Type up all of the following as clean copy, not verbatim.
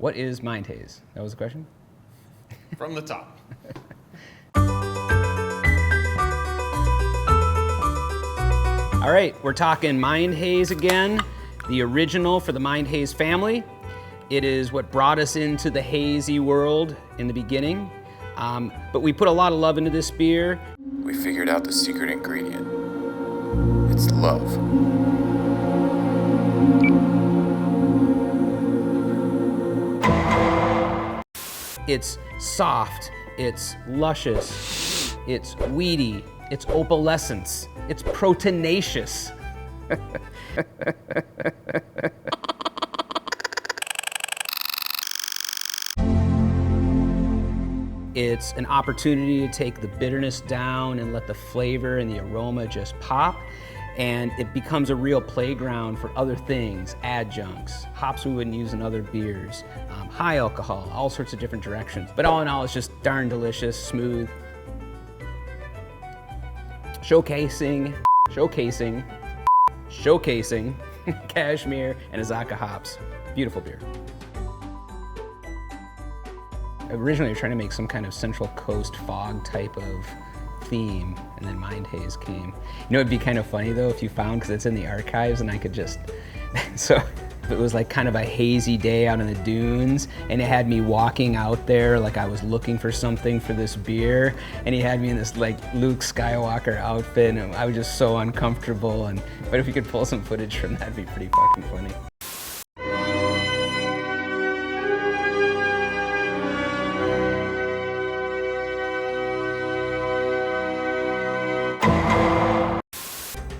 What is Mind Haze? That was the question? From the top. All right, we're talking Mind Haze again, the original for the Mind Haze family. It is what brought us into the hazy world in the beginning, but we put a lot of love into this beer. We figured out the secret ingredient. It's love. It's soft, it's luscious, it's weedy, it's opalescence, it's proteinaceous. It's an opportunity to take the bitterness down and let the flavor and the aroma just pop. And it becomes a real playground for other things, adjuncts, hops we wouldn't use in other beers, high alcohol, all sorts of different directions. But all in all, it's just darn delicious, smooth. Showcasing cashmere and Azacca hops. Beautiful beer. Originally, we were trying to make some kind of Central Coast fog type of theme, and then Mind Haze came. You know, it'd be kind of funny though if you found, because it's in the archives, and I could just, so it was like kind of a hazy day out in the dunes, and it had me walking out there like I was looking for something for this beer, and he had me in this like Luke Skywalker outfit, and I was just so uncomfortable. But if you could pull some footage from that, it'd be pretty fucking funny.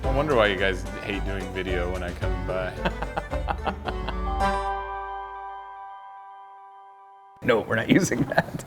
I wonder why you guys hate doing video when I come by. No, we're not using that.